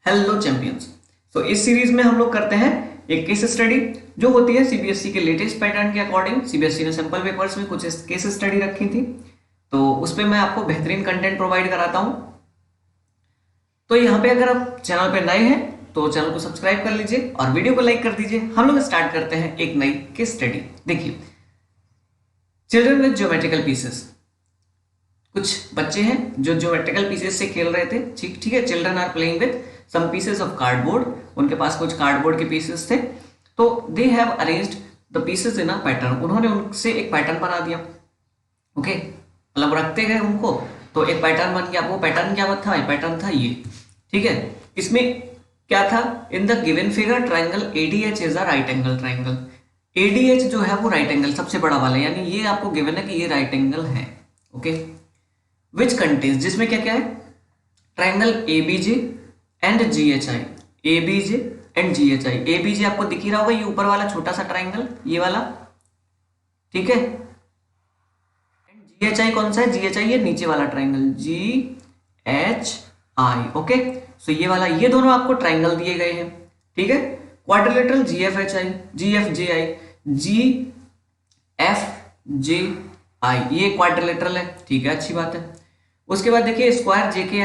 Hello champions. इस series में हम लोग करते हैं एक केस स्टडी जो होती है सीबीएसई के लेटेस्ट पैटर्न के अकॉर्डिंग। सीबीएसई ने सैंपल पेपर्स में कुछ केस स्टडी रखी थी, तो उस पर मैं आपको बेहतरीन कंटेंट प्रोवाइड कराता हूं। तो यहाँ पे अगर आप चैनल पे नए हैं तो चैनल को सब्सक्राइब कर लीजिए और वीडियो को लाइक कर दीजिए। हम लोग स्टार्ट करते हैं एक नई केस स्टडी। देखिए, चिल्ड्रन विद ज्योमेट्रिकल पीसेस। कुछ बच्चे हैं जो ज्योमेट्रिकल पीसेस से खेल रहे थे। ठीक है, children are playing with some pieces of cardboard. उनके पास कुछ कार्डबोर्ड के पीसेस थे, तो they have arranged the pieces in a pattern. उन्होंने उनसे एक पैटर्न बना दिया। ओके, मतलब रखते गए उनको तो एक पैटर्न बन गया। वो पैटर्न क्या था? पैटर्न था ये। ठीक है, इसमें क्या था? In the given figure triangle ADH is a right angle triangle. ADH जो है वो राइट एंगल सबसे बड़ा वाला, यानी ये आपको गिवन है कि ये राइट एंगल है। ओके, विच कंटेन्स, जिसमें क्या क्या है? Triangle ABJ and GHI. ABJ and GHI. ABJ आपको दिख ही रहा होगा, ये ऊपर वाला छोटा सा ट्राइंगल, ये वाला। ठीक है, एंड जीएचआई कौन सा है? जीएचआई ये नीचे वाला triangle, G H I. Okay, so ये वाला, ये दोनों आपको ट्राइंगल दिए गए हैं। ठीक है, quadrilateral G F H I, G F J I, G F J I, ये क्वाड्रिलेटरल है। ठीक है, अच्छी बात है। उसके बाद देखिए स्क्वायर जेके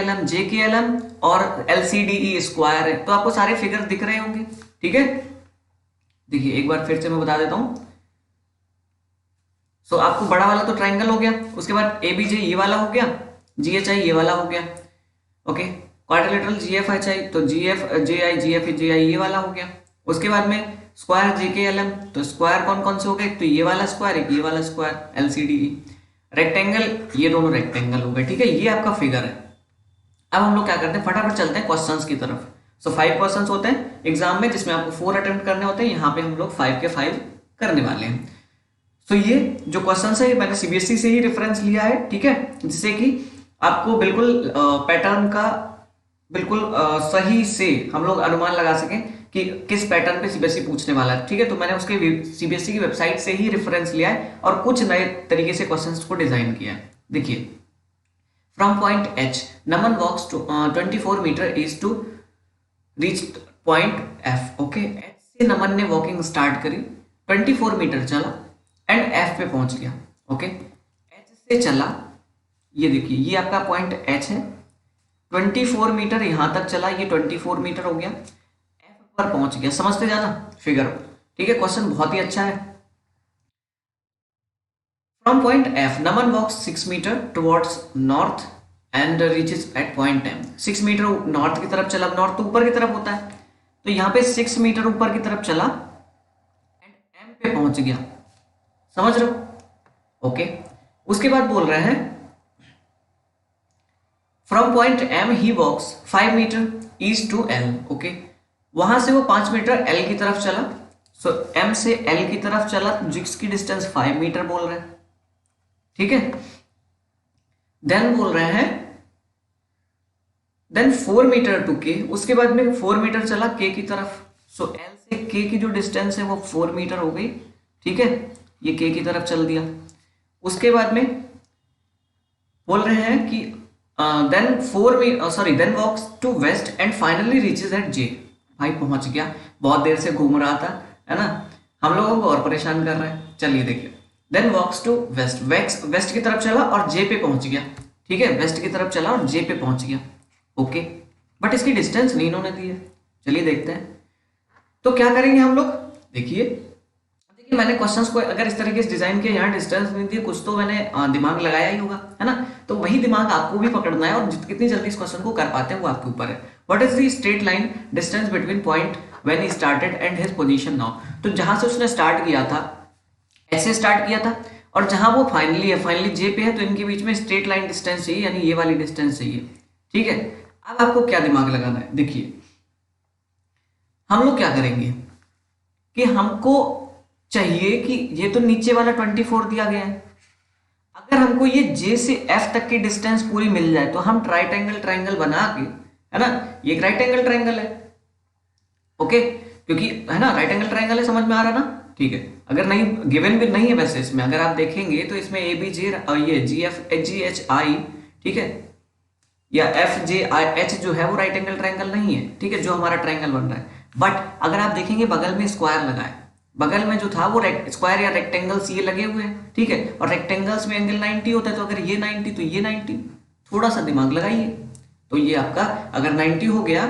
एल एम और एलसीडीई स्क्वायर है, तो आपको सारे फिगर दिख रहे होंगे। ठीक है, देखिए एक बार फिर से मैं बता देता हूं। सो आपको बड़ा वाला तो ट्राइंगल हो गया, उसके बाद एबीजे ये वाला हो गया, जीएचआई ये वाला हो गया। ओके, क्वाड्रिलेटरल जीएफएचआई, तो जीएफ जे आई ये वाला हो गया। उसके बाद में स्क्वायर जेके एल एम, तो स्क्वायर कौन कौन से हो गए? तो ये वाला स्क्वायर, एक ये वाला स्क्वायर, एलसीडीई। रेक्टेंगल, ये दोनों रेक्टेंगल हो गए। ठीक है, ये आपका फिगर है। अब हम लोग क्या करते हैं, फटाफट चलते हैं क्वेश्चंस की तरफ। सो 5 क्वेश्चंस होते हैं एग्जाम में, जिसमें आपको 4 अटेम्प्ट करने होते हैं। यहाँ पे हम लोग 5 के 5 करने वाले हैं। सो ये जो क्वेश्चंस है ये मैंने सीबीएसई से ही रेफरेंस लिया है। ठीक है, जिससे कि आपको बिल्कुल पैटर्न का बिल्कुल सही से हम लोग अनुमान लगा सकें कि किस पैटर्न पे सीबीएसई पूछने वाला है। ठीक है, तो मैंने उसके सीबीएसई की वेबसाइट से ही रेफरेंस लिया है और कुछ नए तरीके से क्वेश्चंस को डिजाइन किया है। देखिए, from point H Naman walks to 24 metre is to reach point F. Okay, H से नमन ने वॉकिंग स्टार्ट करी, 24 मीटर चला एंड एफ पे पहुंच गया। ओके, एच से चला, ये देखिए ये आपका पॉइंट एच है, 24 मीटर यहां तक चला, ये 24 मीटर हो गया, एफ पर पहुंच गया। समझते जाना फिगर। ठीक है, क्वेश्चन बहुत ही अच्छा है। From point F Naman walks 6 metre towards north and reaches at point M. 6 metre north की तरफ चला, नॉर्थ तो ऊपर की तरफ होता है, तो यहां पे 6 मीटर ऊपर की तरफ चला एंड एम पे पहुंच गया। समझ रहे हो? ओके, उसके बाद बोल रहे हैं from point M he walks 5 metre east to L. Okay, वहां से वो 5 मीटर एल की तरफ चला। सो एम से एल की तरफ चला, जिसकी डिस्टेंस 5 मीटर बोल रहे हैं। ठीक है, देन बोल रहे हैं देन 4 मीटर टू के। उसके बाद में 4 मीटर चला के की तरफ। सो एल से के की जो डिस्टेंस है वो 4 मीटर हो गई। ठीक है, ये के की तरफ चल दिया। उसके बाद में बोल रहे हैं कि then walks to west and finally reaches at J. भाई पहुंच गया, बहुत देर से घूम रहा था, है ना, हम लोगों को और परेशान कर रहा है। चलिए देखिए, then walks to west, west की तरफ चला और जे पे पहुंच गया। ठीक है, वेस्ट की तरफ चला और जे पे पहुंच गया। ओके, बट इसकी डिस्टेंस नहीं इन्होंने दी है। चलिए देखते हैं तो क्या करेंगे हम लोग। देखिए मैंने क्वेश्चंस को अगर इस तरीके से डिजाइन किया, यहाँ डिस्टेंस नहीं दी, कुछ तो मैंने दिमाग लगाया ही होगा, है ना। तो वही दिमाग आपको भी पकड़ना है और कितनी जल्दी इस क्वेश्चन को कर पाते हैं वो आपके ऊपर है। What is the straight line distance between point when he started and his position now. तो जहां से उसने स्टार्ट किया था, ऐसे स्टार्ट किया था, और जहां वो फाइनली है, फाइनली जे पे है, तो इनके बीच में स्ट्रेट लाइन डिस्टेंस चाहिए, यानी ये वाली डिस्टेंस चाहिए। ठीक है, अब आपको क्या दिमाग लगाना है। देखिए हम लोग क्या करेंगे कि हमको चाहिए कि ये तो नीचे वाला 24 दिया गया है, अगर हमको ये जे से एफ तक की डिस्टेंस पूरी मिल जाए तो हम ट्राइंगल बना के, है ना, ये एक राइट एंगल ट्राइंगल है। ओके, क्योंकि है ना राइट एंगल ट्राइंगल है, समझ में आ रहा ना। ठीक है, अगर नहीं गिवन भी नहीं है वैसे इसमें, अगर आप देखेंगे तो इसमें ए बी जे, ये जी एफ जी एच आई, ठीक है, या एफ जे एच जो है वो राइट एंगल ट्रायंगल नहीं है, ठीक है, जो हमारा ट्रायंगल बन रहा है। बट अगर आप देखेंगे बगल में स्क्वायर लगा है, बगल में जो था वो स्क्वायर या रेक्टेंगल्स ये लगे हुए हैं, ठीक है, और रेक्टेंगल्स में एंगल 90 होता है, तो अगर ये 90 तो ये 90, थोड़ा सा दिमाग लगाइए। तो ये आपका अगर 90 हो गया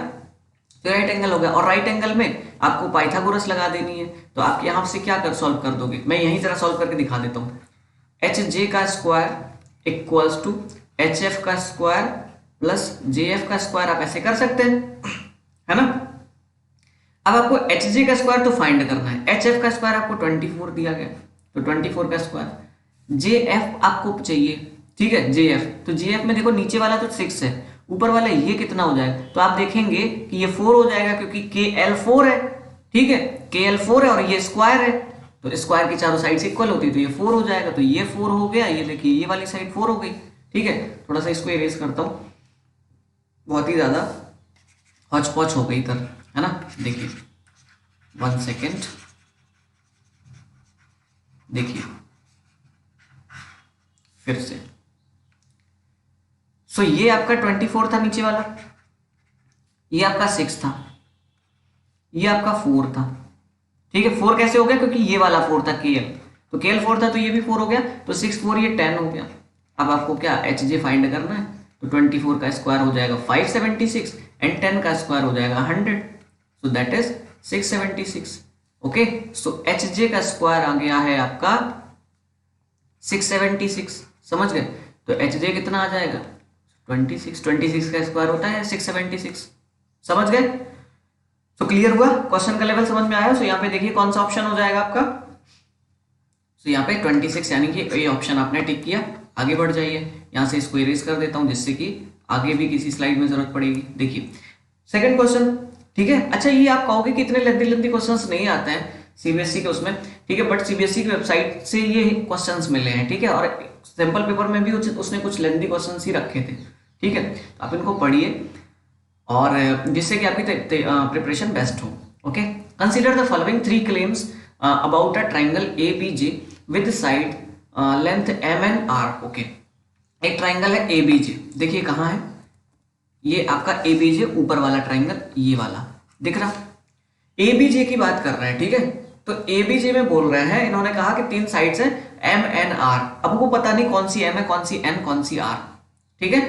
तो राइट एंगल हो गया, और राइट एंगल में आपको पाइथागोरस लगा देनी है, तो आप यहां से क्या कर सॉल्व कर दोगे, मैं यहीं जरा सॉल्व करके दिखा देता हूं। एच जे का square equals to H F का स्क्वायर प्लस जे एफ का स्क्वायर, आप ऐसे कर सकते हैं, है ना। अब आपको एच जे का स्क्वायर तो फाइंड करना है, एच एफ का स्क्वायर आपको 24 दिया गया, तो 24 का स्क्वायर, जे एफ आपको चाहिए, ठीक है, जे एफ, तो जे एफ में देखो नीचे वाला तो 6 है, ऊपर वाला ये कितना हो जाएगा, तो आप देखेंगे कि ये 4 हो जाएगा, क्योंकि के एल 4 है, ठीक है, के एल 4 है और ये स्क्वायर है, तो स्क्वायर की चारों साइड इक्वल होती है, तो ये 4 हो जाएगा, तो ये 4 हो गया, ये देखिए ये वाली साइड 4 हो गई, ठीक है। थोड़ा सा इसको इरेज करता हूं, बहुत ही ज्यादा हौच पौच हो गई इधर, है ना। देखिए 1 सेकेंड, देखिए फिर से, सो ये आपका 24 था नीचे वाला, ये आपका 6 था, ये आपका 4 था, ठीक है। 4 कैसे हो गया, क्योंकि ये वाला 4 था के एल, तो के एल 4 था तो ये भी 4 हो गया, तो 6 4 ये 10 हो गया। अब आपको क्या एच जे फाइंड करना है, तो 24 का स्क्वायर हो जाएगा 576 एंड 10 का स्क्वायर हो जाएगा 100, so that is 676। Okay, so H J का स्क्वायर आ गया है आपका 676, समझ गए। तो एच जे कितना आ जाएगा 26 का स्क्वायर होता है 676, समझ गए। तो क्लियर हुआ, क्वेश्चन का लेवल समझ में आया। सो यहाँ पे देखिए कौन सा ऑप्शन हो जाएगा आपका, सो यहाँ पे 26 यानी कि ये ऑप्शन आपने टिक किया, आगे बढ़ जाइए। यहाँ से इसको इरेज कर देता हूँ जिससे कि आगे भी किसी स्लाइड में जरूरत पड़ेगी। देखिए सेकंड क्वेश्चन, ठीक है। अच्छा ये आप कहोगे कि इतने लेंथी लेंथी क्वेश्चंस नहीं आते हैं सीबीएसई के उसमें, ठीक है, बट सीबीएसई की वेबसाइट से ये क्वेश्चंस मिले हैं, ठीक है, और सैंपल पेपर में भी उसने कुछ लेंथी क्वेश्चंस ही रखे थे, ठीक है। तो आप इनको पढ़िए और जिससे कि आपकी प्रिपरेशन बेस्ट हो। Okay, consider the following 3 claims about a triangle A B J with side length M N R. Okay, एक ट्राइंगल है ए बी जे, देखिए कहाँ है ये आपका ए बी जे, ऊपर वाला ट्राइंगल ये वाला दिख रहा, ए बी जे की बात कर रहे हैं, ठीक है। तो ए बी जे में बोल रहे हैं, इन्होंने कहा कि 3 साइड्स हैं एम एन आर, अब वो पता नहीं कौन सी एम है, कौन सी एन, कौन सी आर, ठीक है।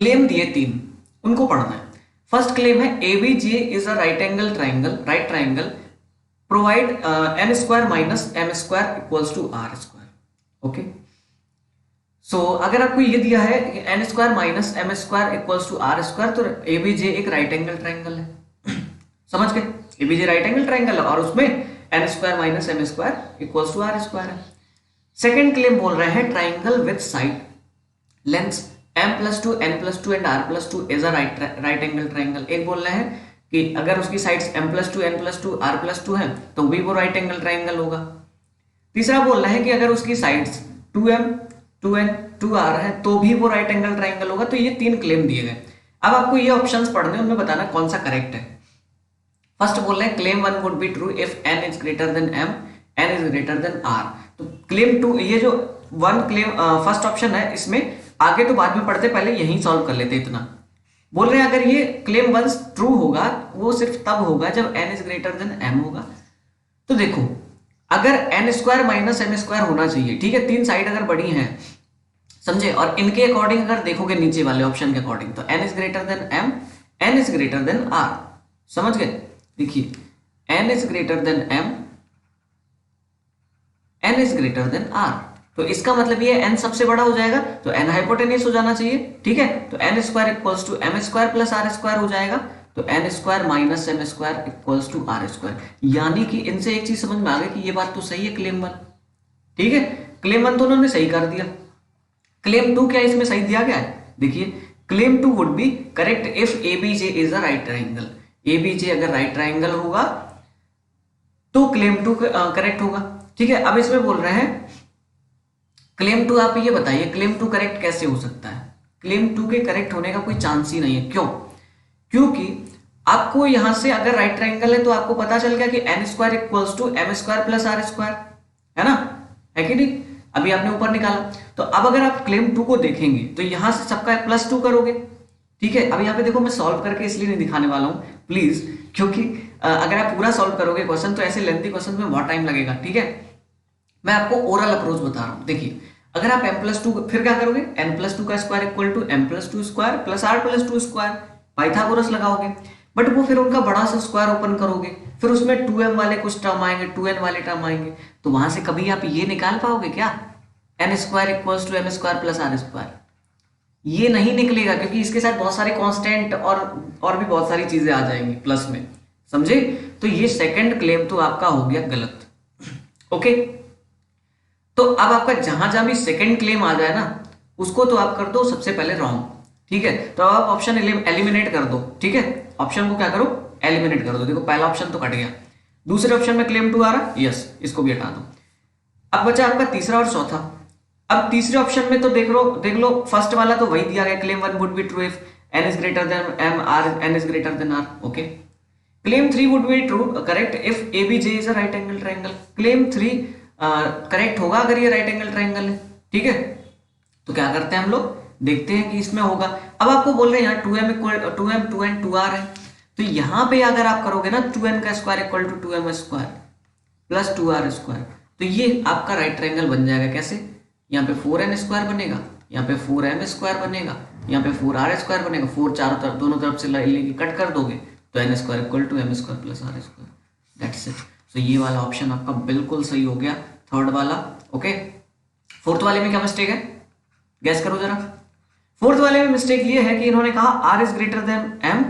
क्लेम दिए 3, उनको पढ़ना है। फर्स्ट क्लेम है A B J is a right angle triangle, right triangle provide M square minus M square equals to R square. Okay, so अगर आपको ये दिया है N square minus M square equals to R square, तो A B जे एक right angle triangle है, समझ गए। A B J right angle triangle है और उसमें N square minus M square equals to R square है। सेकेंड क्लेम बोल रहे हैं triangle with side length m+2 n+2 and r+2 is a right angle triangle. एक बोल रहे हैं कि अगर उसकी साइड्स m+2 n+2 r+2 है तो भी वो राइट एंगल ट्राइंगल होगा। तीसरा बोल रहे हैं कि अगर उसकी साइड्स 2m 2n 2r है तो भी वो राइट एंगल ट्राइंगल होगा। तो ये 3 क्लेम दिए गए। अब आपको ये ऑप्शंस पढ़ने, उनमें बताना कौन सा करेक्ट है। फर्स्ट बोल रहे हैं claim 1 would be true if n is greater than m, n is greater then r। तो क्लेम 2, ये जो 1 क्लेम फर्स्ट ऑप्शन है, इसमें आगे तो बाद में पढ़ते, पहले यही सॉल्व कर लेते। इतना बोल रहे हैं अगर ये क्लेम 1 ट्रू होगा वो सिर्फ तब होगा जब n is greater than m होगा। तो देखो अगर n square minus M square होना चाहिए, ठीक है, 3 साइड अगर बड़ी हैं, समझे, और इनके अकॉर्डिंग अगर देखोगे नीचे वाले ऑप्शन के अकॉर्डिंग, तो n is greater than m, n is greater then r, समझ गए। देखिए n is greater than m, n is greater then r, तो इसका मतलब ये n सबसे बड़ा हो जाएगा, तो n हाइपोटेनियस हो जाना चाहिए, ठीक है। तो n square equals to m square plus r square हो जाएगा, तो n square minus M square equals to r square. यानी कि इनसे एक चीज समझ में आ गई कि ये बात तो सही है क्लेम 1, ठीक है। क्लेम 1 तो उन्होंने सही कर दिया। क्लेम 2 क्या इसमें सही दिया गया है, देखिए claim 2 would be correct if A B J is a right triangle. A B J अगर राइट ट्राइंगल होगा तो क्लेम 2 करेक्ट होगा, ठीक है। अब इसमें बोल रहे हैं क्लेम 2, आप ये बताइए क्लेम 2 करेक्ट कैसे हो सकता है। क्लेम 2 के करेक्ट होने का कोई चांस ही नहीं है। क्यों? क्योंकि आपको यहां से अगर राइट ट्राइंगल है तो आपको पता चल गया कि N square equals to M square plus R square, है ना, है कि नहीं। अभी आपने ऊपर निकाला। तो अब अगर आप क्लेम 2 को देखेंगे तो यहां से सबका +2 करोगे, ठीक है। अब यहाँ पे देखो मैं सॉल्व करके इसलिए नहीं दिखाने वाला हूँ प्लीज, क्योंकि अगर आप पूरा सॉल्व करोगे क्वेश्चन तो ऐसे लेंथी क्वेश्चन में बहुत टाइम लगेगा, ठीक है। मैं आपको ओरल अप्रोच बता रहा हूँ। देखिए अगर आप m+2 फिर क्या करोगे, n+2 का square equal to m+2 square plus r+2 square, Pythagoras लगाओगे। बट वो फिर उनका बड़ा सा स्क्वायर ओपन करोगे, फिर उसमें 2m वाले कुछ टर्म आएंगे, 2n वाले टर्म आएंगे, तो वहां से कभी आप ये निकाल पाओगे क्या, n square equals to m square plus r square? ये नहीं निकलेगा, क्योंकि इसके साथ बहुत सारे कांस्टेंट और भी बहुत सारी चीजें आ जाएंगी प्लस में, समझे। तो ये सेकंड क्लेम तो आपका हो गया गलत, ओके। तो अब आपका जहां जहां भी सेकंड क्लेम आ जाए ना, उसको तो आप कर दो सबसे पहले रॉन्ग, ठीक है। तो अब आप ऑप्शन एलिमिनेट कर दो, ठीक है। ऑप्शन को क्या करो, एलिमिनेट कर दो। देखो पहला ऑप्शन तो कट गया, दूसरे ऑप्शन में क्लेम 2 आ रहा, यस, इसको भी हटा दो। अब बचा आपका तीसरा और चौथा। अब तीसरे ऑप्शन में तो देख लो फर्स्ट वाला तो वही दिया गया, claim 1 would be true if n is greater than m, r n is greater then r, okay. Claim 3 would be true correct if abj is a right angle triangle. Claim 3 correct होगा अगर ये right angle triangle है, ठीक है। तो क्या करते हैं हम लोग, देखते हैं कि इसमें होगा। अब आपको बोल रहे हैं यहाँ 2m equal 2m 2n 2r है, तो यहाँ पे अगर आप करोगे ना 2n का square equal to 2m square plus 2r square, तो ये आपका राइट ट्रायंगल बन जाएगा। कैसे, यहाँ पे 4n स्क्वायर बनेगा, यहाँ पे 4m स्क्वायर बनेगा, यहाँ पे 4r स्क्वायर बनेगा, 4 चारों तरफ दोनों तरफ से लेके कट कर दोगे तो n square equal to m square plus r square, that's it. तो ये वाला ऑप्शन आपका बिल्कुल सही हो गया, थर्ड वाला, ओके। फोर्थ वाले में क्या मिस्टेक है, गैस करो जरा। फोर्थ वाले में मिस्टेक ये है कि इन्होंने कहा r is greater than m,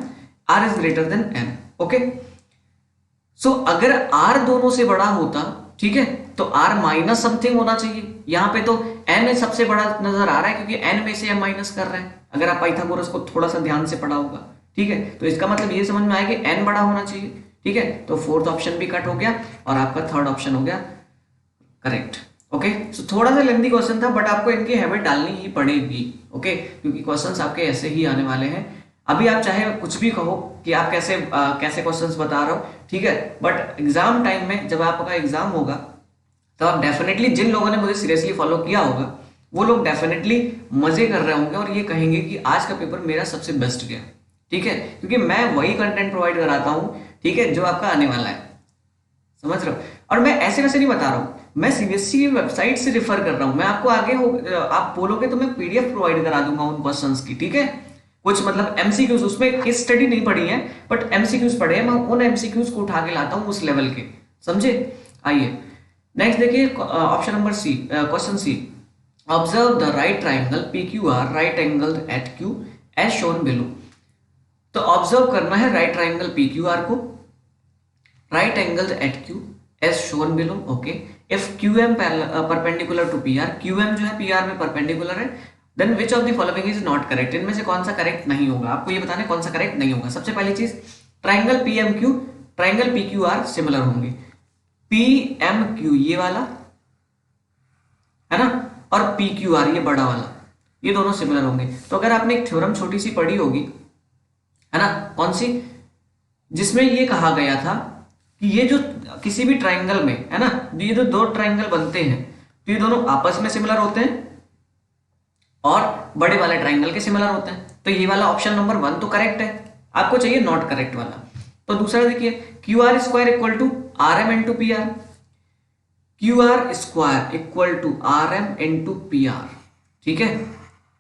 r is greater than n, okay. So अगर r दोनों से बड़ा होता, ठीक है, तो r माइनस समथिंग होना चाहिए। यहाँ पे तो n सबसे बड़ा नजर आ रहा है, क्योंकि n में से m माइनस कर रहे हैं। अगर आप पाइथागोरस को थोड़ा सा ध्यान से पढ़ा होगा, ठीक है, तो इसका मतलब ये समझ में आया कि n बड़ा होना चाहिए, ठीक है। तो फोर्थ ऑप्शन भी कट हो गया और आपका थर्ड ऑप्शन हो गया करेक्ट, ओके। सो थोड़ा सा लेंथी क्वेश्चन था, बट आपको इनकी हैबिट डालनी ही पड़ेगी, ओके, क्योंकि क्वेश्चंस आपके ऐसे ही आने वाले हैं। अभी आप चाहे कुछ भी कहो कि आप कैसे क्वेश्चंस बता रहे हो, ठीक है, बट एग्जाम टाइम में जब आपका एग्जाम होगा तो आप डेफिनेटली, जिन लोगों ने मुझे सीरियसली फॉलो किया होगा वो लोग डेफिनेटली मजे कर रहे होंगे और ये कहेंगे कि आज का पेपर मेरा सबसे बेस्ट गया, ठीक है, क्योंकि मैं वही कंटेंट प्रोवाइड कराता हूं, ठीक है, जो आपका आने वाला है, समझ रहे हो। और मैं ऐसे वैसे नहीं बता रहा हूं, मैं सीबीएसई की वेबसाइट से रिफर कर रहा हूं। मैं आपको आप बोलोगे तो मैं पीडीएफ प्रोवाइड करा दूंगा उन क्वेश्चंस की, ठीक है। कुछ मतलब एमसीक्यूज, उसमें केस स्टडी नहीं पढ़ी है बट एमसीक्यूज पढ़े हैं, मैं उन एमसीक्यूज को उठा के लाता हूं उस लेवल के, समझे। आइए नेक्स्ट देखिए, option number C, question C, observe the right triangle PQR right angle at Q as shown below. तो ऑब्जर्व करना है राइट ट्राइंगल PQR को, right angle at Q as shown below, okay. If QM perpendicular to PR, QM जो है PR में perpendicular है, then which of the following is not correct. इनमें से कौन सा करेक्ट नहीं होगा, आपको ये बताना है कौन सा करेक्ट नहीं होगा। सबसे पहली चीज, triangle PMQ triangle PQR similar होंगे। PMQ ये वाला है ना, और PQR ये बड़ा वाला, ये दोनों सिमिलर होंगे। तो अगर आपने एक थ्योरम छोटी सी पढ़ी होगी, है ना, कौन सी, जिसमें ये कहा गया था कि ये जो किसी भी ट्राइंगल में, है ना, ये जो दो ट्राइंगल बनते हैं तो ये दोनों आपस में सिमिलर होते हैं और बड़े वाले ट्राइंगल के सिमिलर होते हैं। तो ये वाला ऑप्शन नंबर 1 तो करेक्ट है, आपको चाहिए नॉट करेक्ट वाला। तो दूसरा देखिए, QR square equal to RM into PR, QR square equal to RM into PR, ठीक है,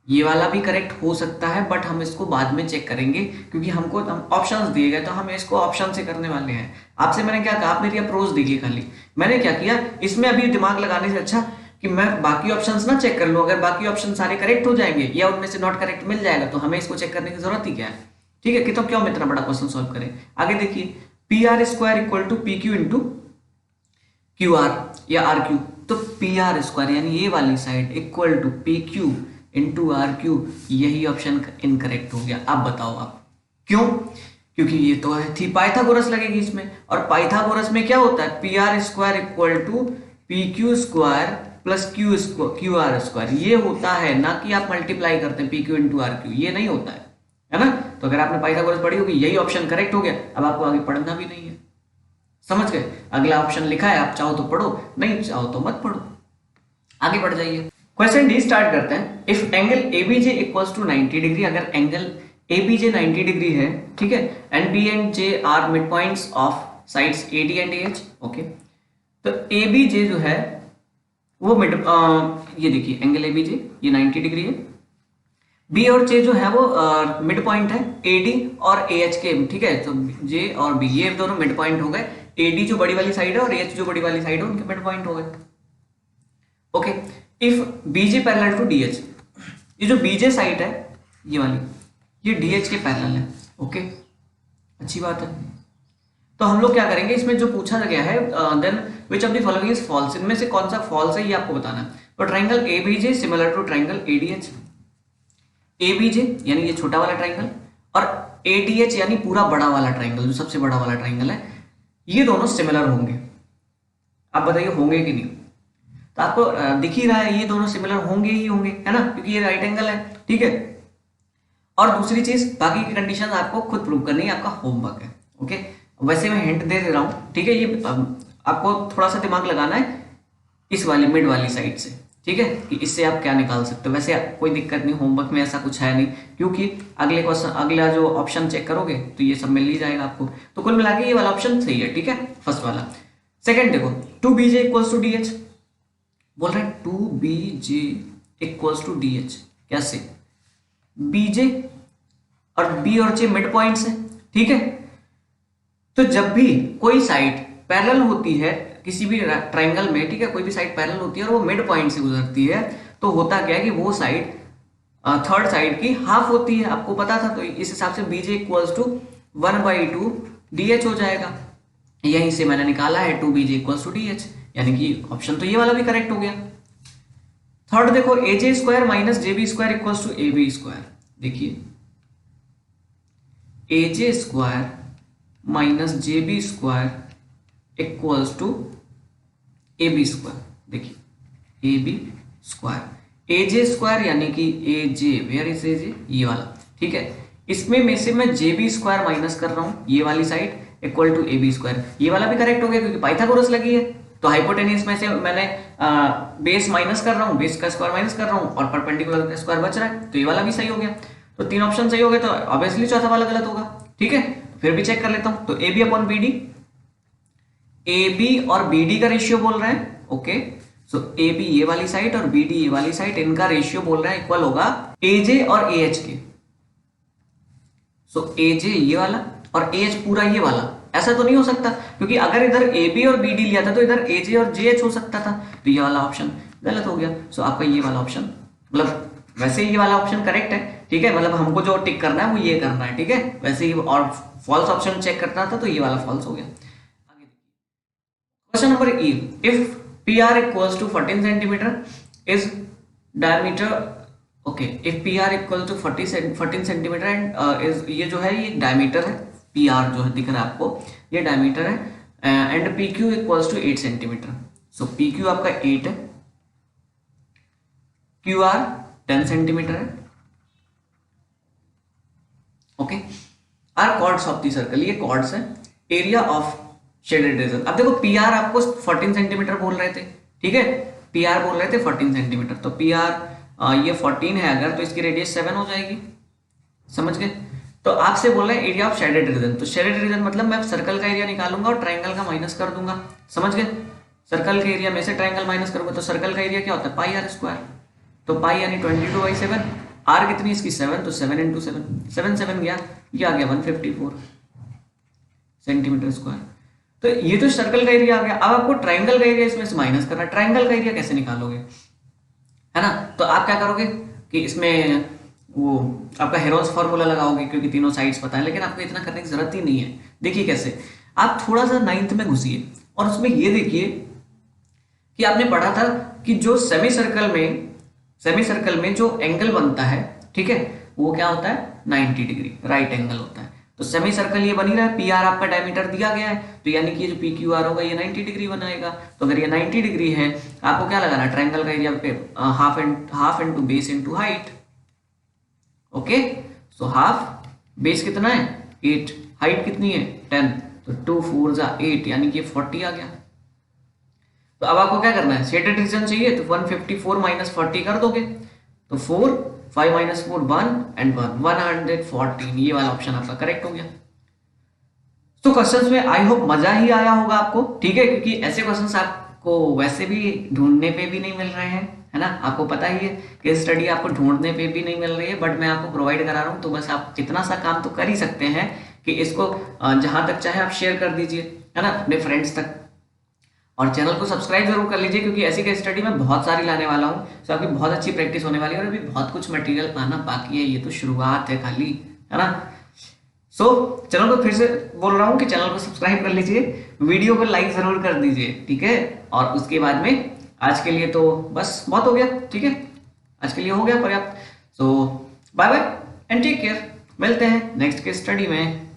ये वाला भी करेक्ट हो सकता है, बट हम इसको बाद में चेक करेंगे, क्योंकि हमको ऑप्शंस दिए गए तो हम इसको ऑप्शन से करने वाले हैं। आपसे मैंने क्या कहा, आप मेरी अप्रोच देखिए खाली, मैंने क्या किया इसमें, अभी दिमाग लगाने से अच्छा कि मैं बाकी ऑप्शंस ना चेक कर लूं। अगर बाकी ऑप्शन सारे करेक्ट हो जाएंगे या उनमें से नॉट करेक्ट मिल जाएगा तो हमें इसको चेक करने की जरूरत ही क्या है, ठीक है, कि तो क्यों हम इतना बड़ा क्वेश्चन सॉल्व करें। आगे देखिए, PR square equal to PQ into QR या RQ, तो PR स्क्वायर यानी ये वाली side equal to PQ into RQ, यही ऑप्शन इनकरेक्ट हो गया। अब बताओ आप क्यों, क्योंकि ये तो है थी पाइथागोरस लगेगी इसमें, और पाइथागोरस में क्या होता है, PR square equal to PQ square plus QR square, ये होता है, ना कि आप मल्टीप्लाई करते हैं PQ इंटू RQ, ये नहीं होता है ना। तो अगर आपने पाइथागोरस पढ़ी होगी, यही ऑप्शन करेक्ट हो गया, अब आपको आगे पढ़ना भी नहीं है, समझ गए। अगला ऑप्शन लिखा है, आप चाहो तो पढ़ो, नहीं चाहो तो मत पढ़ो, आगे बढ़ जाइए, क्वेश्चन डी स्टार्ट करते हैं। If angle ABJ equals to 90 degree, अगर एंगल एबीजे 90 डिग्री है, ठीक है, and B and J are mid points of sides AD and H, okay, तो एबीजे जो है वो मिड, ये देखिए एंगल एबीजे ये 90 डिग्री है, बी और जे जो है वो मिड पॉइंट है एडी और ए एच के, ठीक है, तो जे और बी ये दोनों मिड पॉइंट हो गए, एडी जो बड़ी वाली साइड है और एच जो बड़ी वाली साइड है उनके मिड पॉइंट हो गए, okay. If BJ parallel to DH, ये जो बीजे साइड है ये वाली, ये डीएच के पैरेलल है, ओके, अच्छी बात है। तो हम लोग क्या करेंगे, इसमें जो पूछा गया है then which of the following is false, इनमें से कौन सा फॉल्स है ये आपको बताना है। तो triangle ABJ similar to triangle ADH, ABJ यानी ये छोटा वाला ट्राइंगल और एडीएच यानी पूरा बड़ा वाला ट्राइंगल, जो सबसे बड़ा वाला ट्राइंगल है, ये दोनों सिमिलर होंगे। आप बताइए होंगे कि नहीं, तो आपको दिख ही रहा है ये दोनों सिमिलर होंगे ही होंगे, है ना, क्योंकि ये राइट एंगल है, ठीक है। और दूसरी चीज, बाकी की कंडीशन आपको खुद प्रूव करनी है, आपका होमवर्क है, ओके। वैसे मैं हिंट दे रहा हूं, ठीक है, ये आपको थोड़ा सा दिमाग लगाना है इस वाली मिड वाली साइड से, ठीक है, कि इससे आप क्या निकाल सकते हो। वैसे कोई दिक्कत नहीं, होमवर्क में ऐसा कुछ है नहीं, क्योंकि अगले क्वेश्चन अगला जो ऑप्शन चेक करोगे तो ये सब मिल ही जाएगा आपको। तो कुल मिला के ये वाला ऑप्शन सही है, ठीक है, फर्स्ट वाला। सेकंड देखो, 2bj इक्वल्स टू डीएच, बोल रहे हैं 2bj इक्वल्स टू डीएच, कैसे, बीजे और बी और जे मिड पॉइंट्स है, ठीक है। तो जब भी कोई साइड पैरेलल होती है किसी भी ट्राइंगल में, ठीक है, कोई भी साइड पैरेलल होती है और वो मिड पॉइंट से गुजरती है, तो होता क्या है कि वो साइड थर्ड साइड की हाफ होती है, आपको पता था। तो इस हिसाब से बीजे इक्वल्स टू 1/2 डीएच हो जाएगा, यहीं से मैंने निकाला है 2bj इक्वल्स टू डीएच, यानी कि ऑप्शन तो ये वाला भी करेक्ट हो गया। थर्ड देखो, AJ square minus JB square equals to AB square, देखिए AJ square minus JB square equals to AB square, देखिए एबी स्क्वायर, एजे स्क्वायर यानी कि एजे, वेयर इज एजे, ये वाला, ठीक है। इसमें में से मैं जेबी स्क्वायर माइनस कर रहा हूं, ये वाली side equal to AB square, ये वाला भी करेक्ट हो गया क्योंकि पाइथागोरस लगी है। तो हाइपोटेन्यूज में से मैंने बेस माइनस कर रहा हूँ, बेस का स्क्वायर माइनस कर रहा हूँ और परपेंडिकुलर का स्क्वायर बच रहा है, तो ये वाला भी सही हो गया। तो तीन ऑप्शन सही हो गए, तो ऑब्वियसली चौथा वाला गलत होगा, ठीक है। फिर भी चेक कर लेता हूं, तो A B upon B D, A B और बी डी का रेशियो बोल रहे हैं, ओके। सो ए बी ये वाली साइड और बी डी ये वाली साइड, इनका रेशियो बोल रहे हैं इक्वल होगा ए जे और ए एच के। सो ए जे ये वाला और ए एच पूरा ये वाला, ऐसा तो नहीं हो सकता, क्योंकि अगर इधर ए बी और बी डी लिया था तो इधर ए जे और जे एच हो सकता था, तो ये वाला ऑप्शन गलत हो गया। सो आपका ये वाला ऑप्शन, मतलब वैसे ये वाला ऑप्शन करेक्ट है, ठीक है, मतलब हमको जो टिक करना है वो ये करना है, ठीक है। वैसे ही और फॉल्स ऑप्शन चेक करना था, तो ये वाला फॉल्स हो गया। आगे question number E, if P R equals to 14 centimetre is diameter, okay, if P R equal to 14 centimetre and is, ये जो है ये डायमीटर है, पी आर जो है दिख रहा है आपको, ये डायमीटर है, and P Q equals to 8 centimetre. So P Q आपका 8 है, क्यू आर 10 सेंटीमीटर है, okay. Are chords of the circle, ये कॉर्ड्स है, एरिया ऑफ शेडेड रीजन। अब देखो पी आर आपको 14 सेंटीमीटर बोल रहे थे, ठीक है, पी आर बोल रहे थे 14 सेंटीमीटर, तो पी आर ये 14 है अगर, तो इसकी रेडियस 7 हो जाएगी, समझ गए। तो आपसे बोल रहे हैं एरिया ऑफ शेडेड रीजन, तो शेडेड रीजन मतलब मैं सर्कल का एरिया निकालूंगा और ट्राइंगल का माइनस कर दूंगा, समझ गए। सर्कल के एरिया में से ट्राइंगल माइनस करूंगा, तो सर्कल का एरिया क्या होता है, पाई आर स्क्वायर, तो पाई यानी 22/7, आर कितनी इसकी 7, तो 7 × 7, 7 7 गया, ये आ गया 154 सेंटीमीटर स्क्वायर। तो ये तो सर्कल का एरिया आ गया। अब आपको ट्राइंगल का एरिया इसमें से माइनस करना है, ट्राइंगल का एरिया कैसे निकालोगे, है ना। तो आप क्या करोगे कि इसमें वो आपका हेरोन्स फॉर्मूला लगाओगे, क्योंकि तीनों साइड्स पता है, लेकिन आपको इतना करने की जरूरत ही नहीं है। देखिए कैसे, आप थोड़ा सा 9th में घुसिए और उसमें ये देखिए कि आपने पढ़ा था कि जो सेमी सर्कल में जो एंगल बनता है, ठीक है, वो क्या होता है 90 डिग्री राइट एंगल होता है। तो सेमी सर्कल ये बनी रहा है, पी आर आपका डायमीटर दिया गया है, तो यानी कि ये जो पी क्यू आर होगा ये 90 डिग्री बनाएगा। तो अगर ये 90 डिग्री है, आपको क्या लगाना है, ट्राइंगल का एरिया पे half into base into height, okay. So half, base कितना है 8, हाइट कितनी है 10, तो 2 4 8 यानी कि 40 आ गया। तो अब आपको क्या करना है, शेडेड रीजन चाहिए तो 154 माइनस 40 कर दोगे, तो 4, 5 माइनस 4 1 एंड 1 114, ये वाला ऑप्शन आपका करेक्ट हो गया। तो क्वेश्चंस में आई होप मजा ही आया होगा आपको, ठीक है, क्योंकि ऐसे क्वेश्चंस आपको वैसे भी ढूंढने पे भी नहीं मिल रहे हैं, है ना, आपको पता ही है केस स्टडी आपको ढूंढने पे भी नहीं मिल रही है, बट मैं आपको प्रोवाइड करा रहा हूँ, तो बस आप इतना सा काम तो कर ही सकते हैं कि इसको जहां तक चाहे आप शेयर कर दीजिए, है ना, अपने फ्रेंड्स तक, और चैनल को सब्सक्राइब जरूर कर लीजिए, क्योंकि ऐसी केस स्टडी मैं बहुत सारी लाने वाला हूँ, तो आपकी बहुत अच्छी प्रैक्टिस होने वाली है, और अभी बहुत कुछ मटेरियल आना बाकी है, ये तो शुरुआत है खाली, है ना। सो चैनल को फिर से बोल रहा हूँ कि चैनल को सब्सक्राइब कर लीजिए, वीडियो को लाइक जरूर कर दीजिए, ठीक है, और उसके बाद में आज के लिए तो बस बहुत हो गया, ठीक है, आज के लिए हो गया पर्याप्त। So bye bye and take care, मिलते हैं नेक्स्ट के स्टडी में।